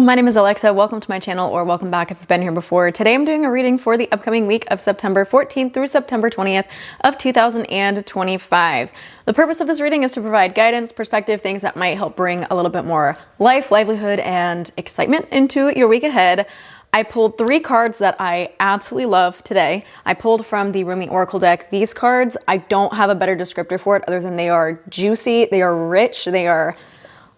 my name is Alexa. Welcome to my channel, or welcome back if you've been here before. Today I'm doing a reading for the upcoming week of September 14th through September 20th of 2025. The purpose of this reading is to provide guidance, perspective, things that might help bring a little bit more life, livelihood, and excitement into your week ahead. I pulled 3 cards that I absolutely love today. I pulled from the Rumi Oracle deck. These cards, I don't have a better descriptor for it other than they are juicy, they are rich, they are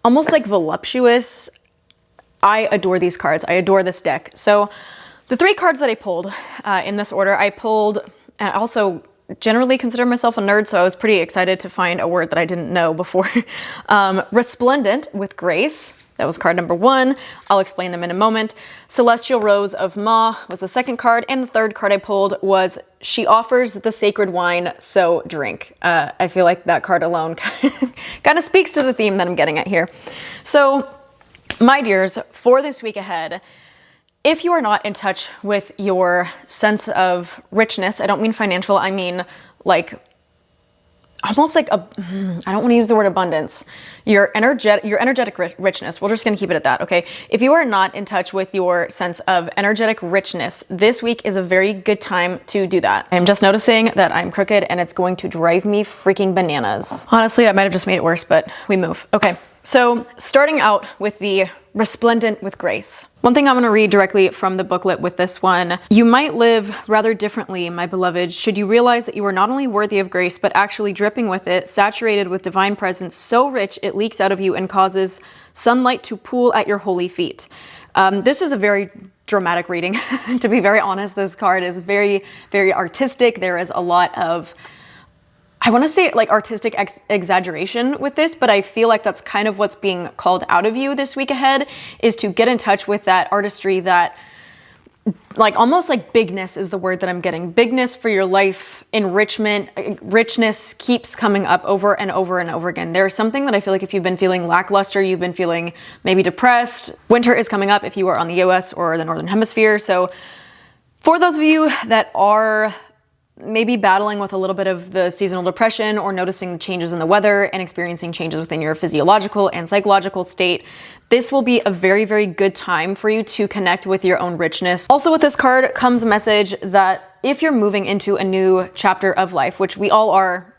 almost like voluptuous. I adore these cards. I adore this deck. So the 3 cards that I pulled in this order, I also generally consider myself a nerd, so I was pretty excited to find a word that I didn't know before. Resplendent with Grace. That was card number 1. I'll explain them in a moment. Celestial Rose of Ma was the second card, and the third card I pulled was She Offers the Sacred Wine, So Drink. I feel like that card alone kind of speaks to the theme that I'm getting at here. So, my dears, for this week ahead, if you are not in touch with your sense of richness, I don't mean financial, I mean like almost like I don't want to use the word abundance, your energetic richness. We're just going to keep it at that, okay? If you are not in touch with your sense of energetic richness, this week is a very good time to do that. I'm just noticing that I'm crooked and it's going to drive me freaking bananas. Honestly, I might have just made it worse, but we move. Okay, so starting out with the Resplendent with Grace. One thing I'm going to read directly from the booklet with this one. You might live rather differently, my beloved, should you realize that you are not only worthy of grace, but actually dripping with it, saturated with divine presence, so rich it leaks out of you and causes sunlight to pool at your holy feet. This is a very dramatic reading. To be very honest, this card is very, very artistic. There is a lot of, I want to say like artistic exaggeration with this, but I feel like that's kind of what's being called out of you this week ahead, is to get in touch with that artistry, that like almost like bigness is the word that I'm getting. Bigness for your life, enrichment, richness keeps coming up over and over and over again. There's something that I feel like if you've been feeling lackluster, you've been feeling maybe depressed, winter is coming up if you are on the US or the Northern Hemisphere. So for those of you that are maybe battling with a little bit of the seasonal depression, or noticing changes in the weather and experiencing changes within your physiological and psychological state, this will be a very, very good time for you to connect with your own richness. Also with this card comes a message that if you're moving into a new chapter of life, which we all are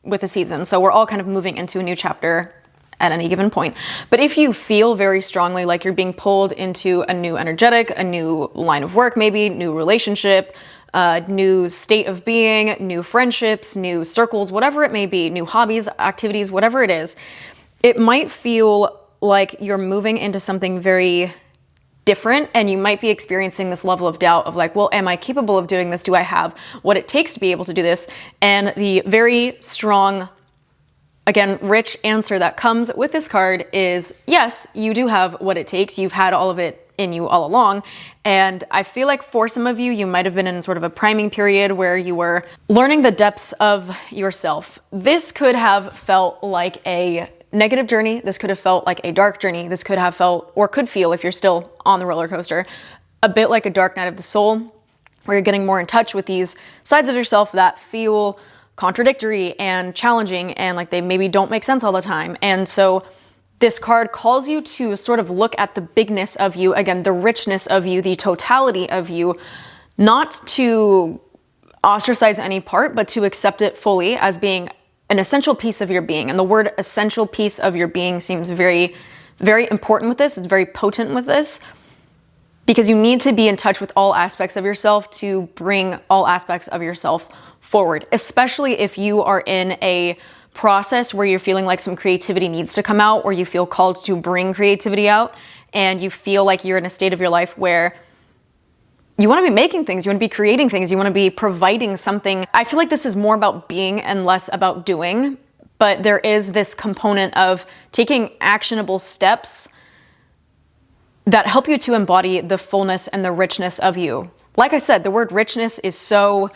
with the season, so we're all kind of moving into a new chapter at any given point. But if you feel very strongly like you're being pulled into a new energetic, a new line of work, maybe new relationship, new state of being, new friendships, new circles, whatever it may be, new hobbies, activities, whatever it is, it might feel like you're moving into something very different, and you might be experiencing this level of doubt of like, well, am I capable of doing this? Do I have what it takes to be able to do this? And the very strong, again, rich answer that comes with this card is yes, you do have what it takes. You've had all of it in you all along. And I feel like for some of you, you might have been in sort of a priming period where you were learning the depths of yourself. This could have felt like a negative journey. This could have felt like a dark journey. This could have felt, or could feel if you're still on the roller coaster, a bit like a dark night of the soul, where you're getting more in touch with these sides of yourself that feel contradictory and challenging, and like they maybe don't make sense all the time. And so this card calls you to sort of look at the bigness of you, again, the richness of you, the totality of you, not to ostracize any part, but to accept it fully as being an essential piece of your being. And the word essential piece of your being seems very, very important with this. It's very potent with this, because you need to be in touch with all aspects of yourself to bring all aspects of yourself forward, especially if you are in a process where you're feeling like some creativity needs to come out, or you feel called to bring creativity out, and you feel like you're in a state of your life where you want to be making things, you want to be creating things, you want to be providing something. I feel like this is more about being and less about doing, but there is this component of taking actionable steps that help you to embody the fullness and the richness of you. Like I said, the word richness is so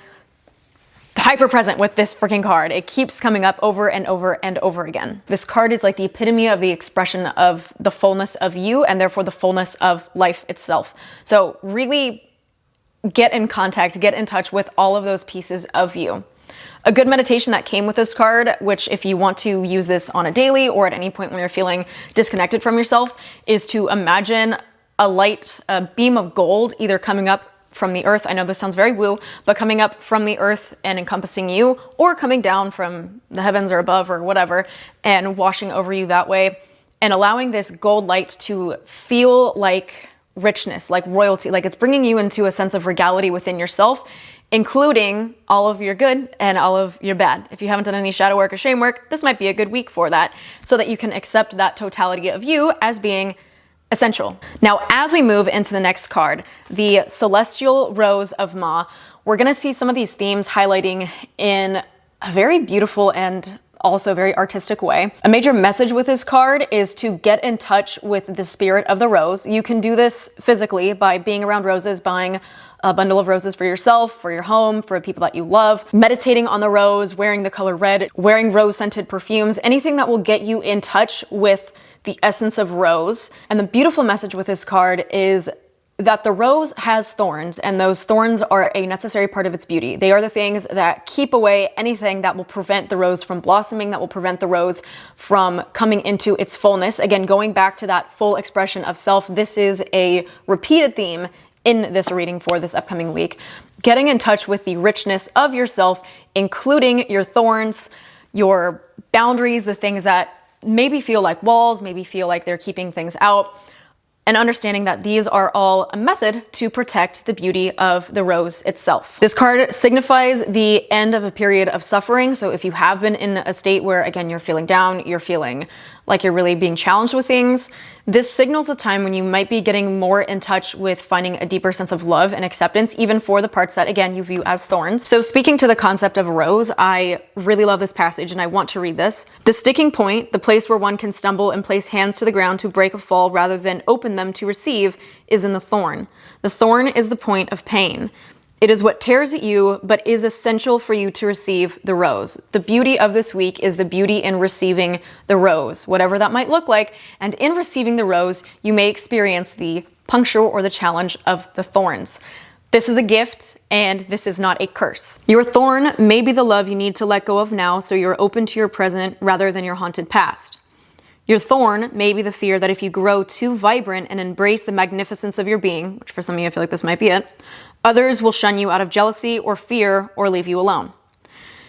hyper present with this freaking card. It keeps coming up over and over and over again. This card is like the epitome of the expression of the fullness of you, and therefore the fullness of life itself. So really get in contact, get in touch with all of those pieces of you. A good meditation that came with this card, which if you want to use this on a daily or at any point when you're feeling disconnected from yourself, is to imagine a light, a beam of gold, either coming up from the earth. I know this sounds very woo, but coming up from the earth and encompassing you, or coming down from the heavens or above or whatever, and washing over you that way, and allowing this gold light to feel like richness, like royalty, like it's bringing you into a sense of regality within yourself, including all of your good and all of your bad. If you haven't done any shadow work or shame work, this might be a good week for that, so that you can accept that totality of you as being essential. Now, as we move into the next card, the Celestial Rose of Ma, we're gonna see some of these themes highlighting in a very beautiful and also very artistic way. A major message with this card is to get in touch with the spirit of the rose. You can do this physically by being around roses, buying a bundle of roses for yourself, for your home, for people that you love, meditating on the rose, wearing the color red, wearing rose-scented perfumes, anything that will get you in touch with the essence of rose. And the beautiful message with this card is that the rose has thorns, and those thorns are a necessary part of its beauty. They are the things that keep away anything that will prevent the rose from blossoming, that will prevent the rose from coming into its fullness. Again, going back to that full expression of self, this is a repeated theme in this reading for this upcoming week. Getting in touch with the richness of yourself, including your thorns, your boundaries, the things that maybe feel like walls, maybe feel like they're keeping things out, and understanding that these are all a method to protect the beauty of the rose itself. This card signifies the end of a period of suffering. So if you have been in a state where, again, you're feeling down, you're feeling like you're really being challenged with things, this signals a time when you might be getting more in touch with finding a deeper sense of love and acceptance, even for the parts that, again, you view as thorns. So speaking to the concept of a rose, I really love this passage and I want to read this. The sticking point, the place where one can stumble and place hands to the ground to break a fall rather than open them to receive, is in the thorn. The thorn is the point of pain. It is what tears at you, but is essential for you to receive the rose. The beauty of this week is the beauty in receiving the rose, whatever that might look like. And in receiving the rose, you may experience the puncture or the challenge of the thorns. This is a gift, and this is not a curse. Your thorn may be the love you need to let go of now, so you're open to your present rather than your haunted past. Your thorn may be the fear that if you grow too vibrant and embrace the magnificence of your being, which for some of you I feel like this might be it, others will shun you out of jealousy or fear or leave you alone.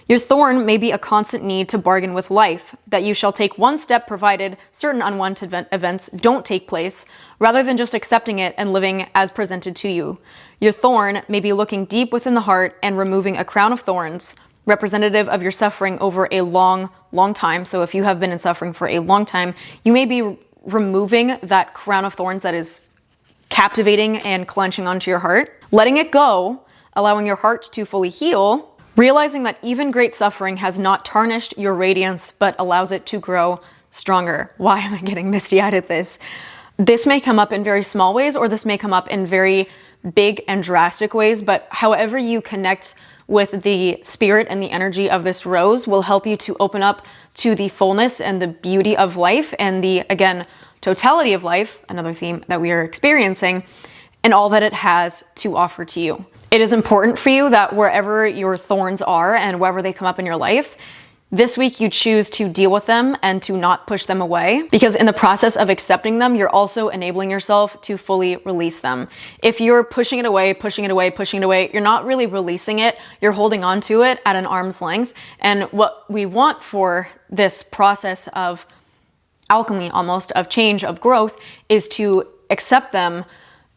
Your thorn may be a constant need to bargain with life, that you shall take one step provided certain unwanted events don't take place, rather than just accepting it and living as presented to you. Your thorn may be looking deep within the heart and removing a crown of thorns, representative of your suffering over a long time. So if you have been in suffering for a long time, you may be removing that crown of thorns that is captivating and clenching onto your heart, letting it go, allowing your heart to fully heal, realizing that even great suffering has not tarnished your radiance, but allows it to grow stronger. Why am I getting misty-eyed at this? This may come up in very small ways, or this may come up in very big and drastic ways, but however you connect with the spirit and the energy of this rose will help you to open up to the fullness and the beauty of life and the, again, totality of life, another theme that we are experiencing, and all that it has to offer to you. It is important for you that wherever your thorns are and wherever they come up in your life, this week you choose to deal with them and to not push them away, because in the process of accepting them, you're also enabling yourself to fully release them. If you're pushing it away, you're not really releasing it, you're holding on to it at an arm's length. And what we want for this process of alchemy, almost, of change, of growth, is to accept them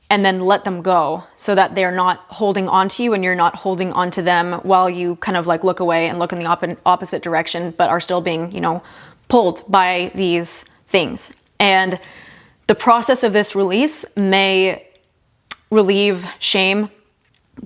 and then let them go, so that they're not holding on to you and you're not holding on to them while you kind of like look away and look in the opposite direction, but are still being, pulled by these things. And the process of this release may relieve shame,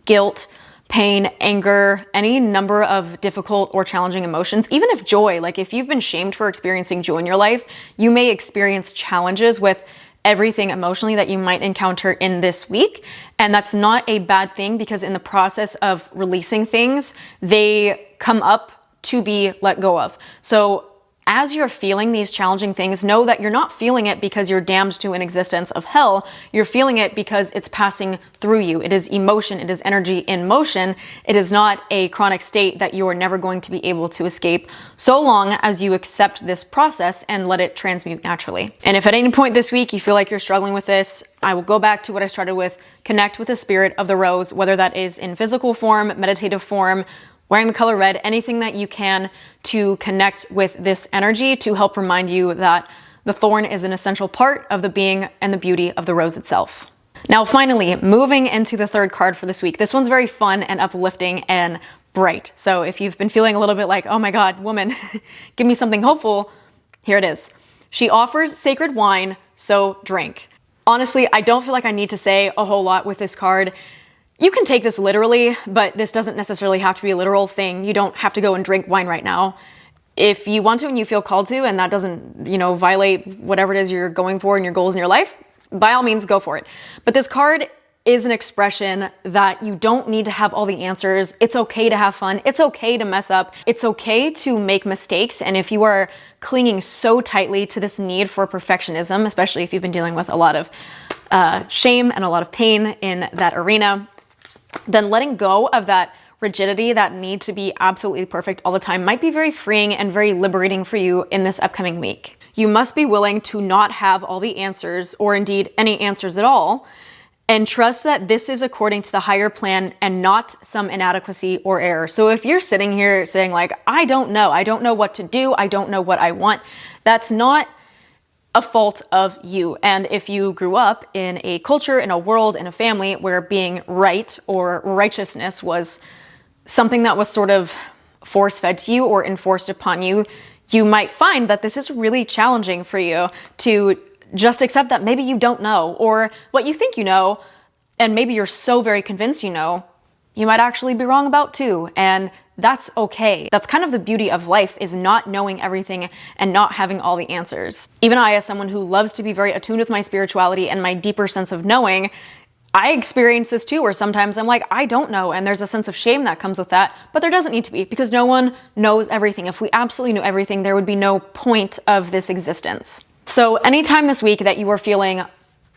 guilt, pain, anger, any number of difficult or challenging emotions, even if joy, like if you've been shamed for experiencing joy in your life, you may experience challenges with everything emotionally that you might encounter in this week. And that's not a bad thing, because in the process of releasing things, they come up to be let go of. So As you're feeling these challenging things, know that you're not feeling it because you're damned to an existence of hell. You're feeling it because it's passing through you. It is emotion. It is energy in motion. It is not a chronic state that you are never going to be able to escape, so long as you accept this process and let it transmute naturally. And if at any point this week you feel like you're struggling with this, I will go back to what I started with. Connect with the spirit of the rose, whether that is in physical form, meditative form, wearing the color red, anything that you can to connect with this energy to help remind you that the thorn is an essential part of the being and the beauty of the rose itself. Now, finally, moving into the third card for this week. This one's very fun and uplifting and bright. So if you've been feeling a little bit like, oh my God, woman, give me something hopeful, here it is. She offers sacred wine, so drink. Honestly, I don't feel like I need to say a whole lot with this card. You can take this literally, but this doesn't necessarily have to be a literal thing. You don't have to go and drink wine right now. If you want to and you feel called to, and that doesn't, violate whatever it is you're going for and your goals in your life, by all means, go for it. But this card is an expression that you don't need to have all the answers. It's okay to have fun. It's okay to mess up. It's okay to make mistakes. And if you are clinging so tightly to this need for perfectionism, especially if you've been dealing with a lot of shame and a lot of pain in that arena, then letting go of that rigidity, that need to be absolutely perfect all the time, might be very freeing and very liberating for you in this upcoming week. You must be willing to not have all the answers, or indeed any answers at all, and trust that this is according to the higher plan and not some inadequacy or error. So if you're sitting here saying like, I don't know what to do, I don't know what I want, that's not a fault of you. And if you grew up in a culture, in a world, in a family where being right or righteousness was something that was sort of force-fed to you or enforced upon you, you might find that this is really challenging for you to just accept that maybe you don't know, or what you think you know, and maybe you're so very convinced you know, you might actually be wrong about too. And that's okay. That's kind of the beauty of life, is not knowing everything and not having all the answers. Even I, as someone who loves to be very attuned with my spirituality and my deeper sense of knowing, I experience this too, where sometimes I'm like, I don't know. And there's a sense of shame that comes with that, but there doesn't need to be, because no one knows everything. If we absolutely knew everything, there would be no point of this existence. So anytime this week that you are feeling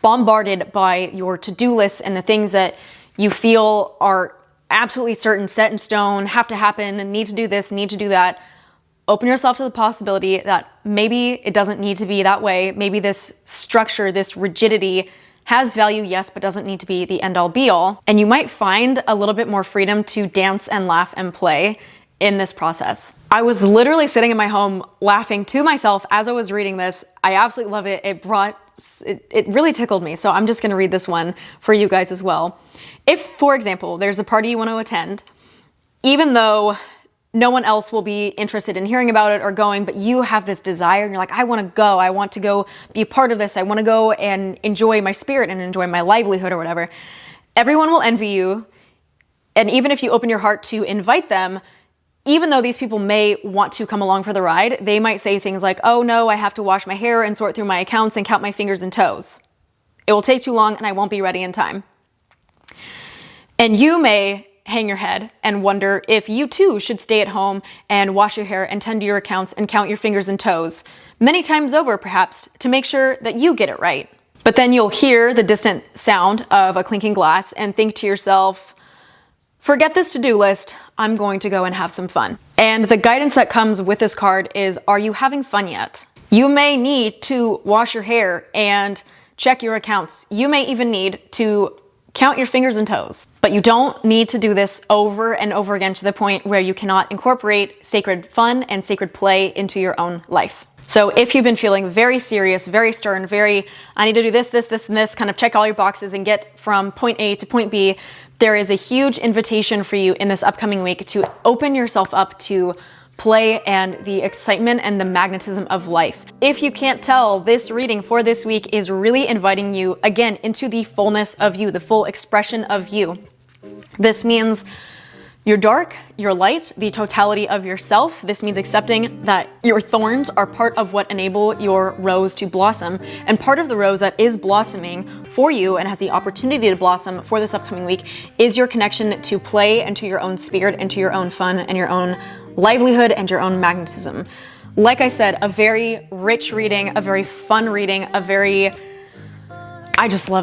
bombarded by your to-do lists and the things that you feel are absolutely certain, set in stone, have to happen, and need to do this, need to do that, open yourself to the possibility that maybe it doesn't need to be that way. Maybe this structure, this rigidity has value, yes, but doesn't need to be the end-all be-all. And you might find a little bit more freedom to dance and laugh and play in this process. I was literally sitting in my home laughing to myself as I was reading this. I absolutely love it. It really tickled me. So I'm just gonna read this one for you guys as well. If, for example, there's a party you want to attend, even though no one else will be interested in hearing about it or going, but you have this desire and you're like, I want to go. I want to go be a part of this. I want to go and enjoy my spirit and enjoy my livelihood or whatever. Everyone will envy you. And even if you open your heart to invite them, even though these people may want to come along for the ride, they might say things like, oh no, I have to wash my hair and sort through my accounts and count my fingers and toes. It will take too long and I won't be ready in time. And you may hang your head and wonder if you too should stay at home and wash your hair and tend to your accounts and count your fingers and toes, many times over perhaps, to make sure that you get it right. But then you'll hear the distant sound of a clinking glass and think to yourself, forget this to-do list, I'm going to go and have some fun. And the guidance that comes with this card is, are you having fun yet? You may need to wash your hair and check your accounts. You may even need to count your fingers and toes. But you don't need to do this over and over again to the point where you cannot incorporate sacred fun and sacred play into your own life. So if you've been feeling very serious, very stern, I need to do this, and this, kind of check all your boxes and get from point A to point B, there is a huge invitation for you in this upcoming week to open yourself up to play and the excitement and the magnetism of life. If you can't tell, this reading for this week is really inviting you again into the fullness of you, the full expression of you. This means your dark, your light, the totality of yourself. This means accepting that your thorns are part of what enable your rose to blossom. And part of the rose that is blossoming for you and has the opportunity to blossom for this upcoming week is your connection to play and to your own spirit and to your own fun and your own livelihood and your own magnetism. Like I said, a very rich reading, a very fun reading,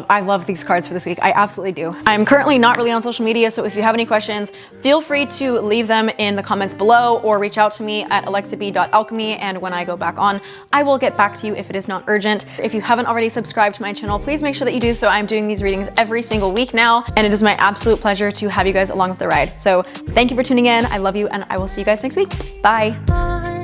I love these cards for this week. I absolutely do. I'm currently not really on social media, so if you have any questions, feel free to leave them in the comments below or reach out to me at alexab.alchemy, and when I go back on, I will get back to you if it is not urgent. If you haven't already subscribed to my channel, please make sure that you do so. I'm doing these readings every single week now, and it is my absolute pleasure to have you guys along for the ride. So thank you for tuning in. I love you, and I will see you guys next week. Bye.